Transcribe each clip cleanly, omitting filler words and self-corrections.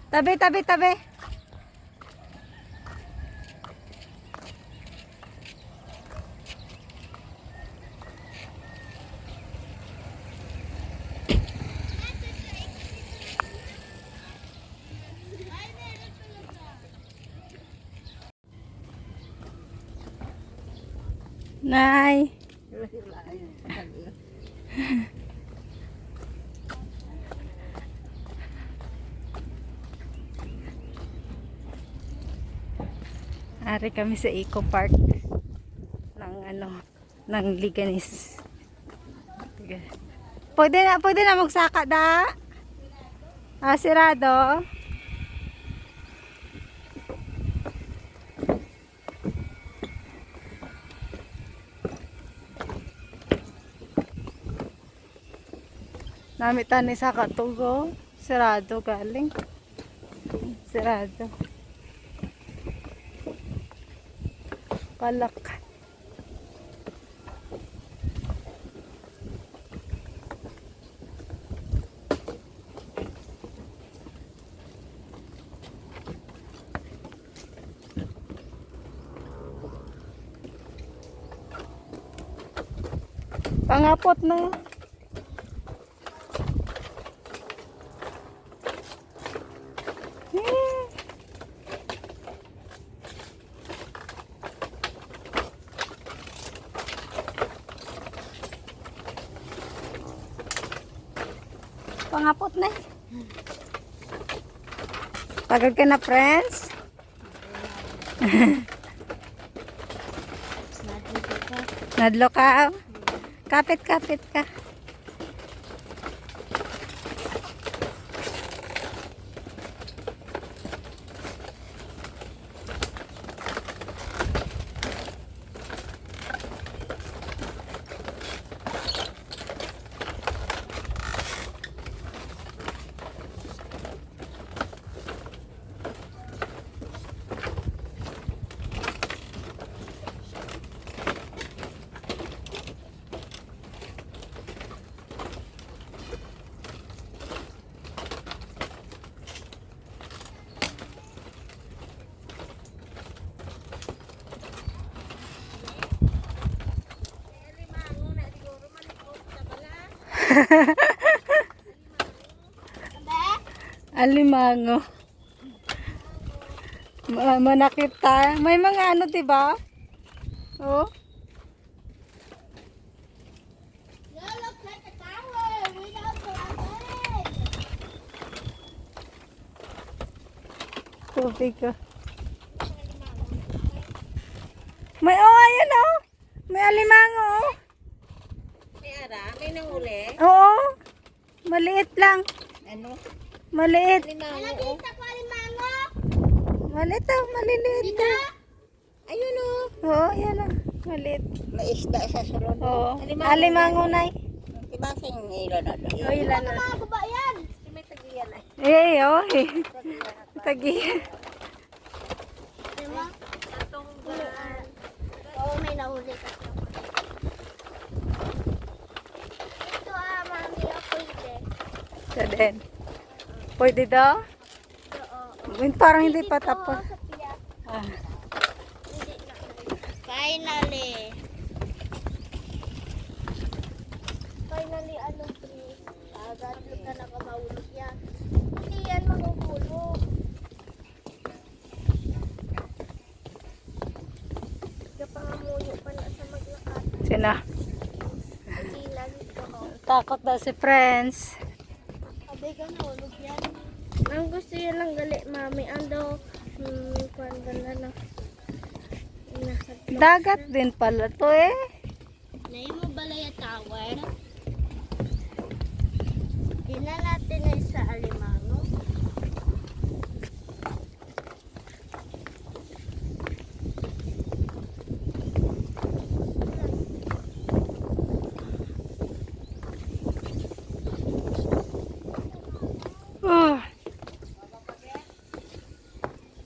Tabi, tabi, tabi. Nay. Ari kami sa Eco Park ng ng Liganis. Pwede na magsaka da. Ah, sirado. Namit tani sa katugo. Sirado galing. Sirado. Palak. Pangapot na. Pangapot na. Pagod ka na, friends? Nadlo ka? Kapit ka. Alimango. Manakit tayo. May mga ano, diba? Oh. Tubig ko. May, ayan oh. May alimango oh. May ara? May nanguli? Oo. Maliit lang. Ano? Maliit. Limango? Maliit oh. Maliliit. Ayun o. Oo, yan oh. Maliit. May isda sa sulod. Oo. Alimango na eh. Diba sa yung ilan na doon? O, ilan na. Mga baba yan. May tagiyan ay. Oh. Tagiyan. Diba? Atong gaan. Oo, may nahuli ka. Ito mami, pwede. Sa din. Pwede daw? Parang hindi pa tapos. Ah. Finally, ano pre? Agad ka nakabahulog yan. Hindi yan mahuhulog. Kapangamuyo pa na sa maglakad. Sina? Hindi lagi ko. Takot daw si friends. Sabi ka na, hulog yan. Ang gusto yan lang gali, mami. Ando, kuwan ganda na. Dagat din pala to eh. Nai mo balaya tower? Tina natin ay sa alimango.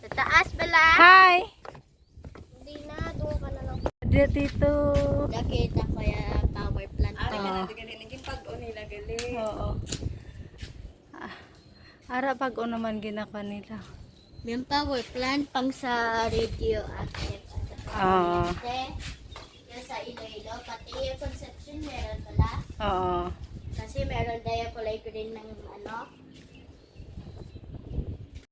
Sa taas bala? Hi! Hindi na, doon ka na lang. Dito. Nakita ko yung power plant. Oo. Ara pag o naman ginaka nila. May power plant pang sa radioactive. Oo. Yung sa Iloilo, pati yung Conception meron pala. Oo. Kasi meron tayo kulay green ng ano,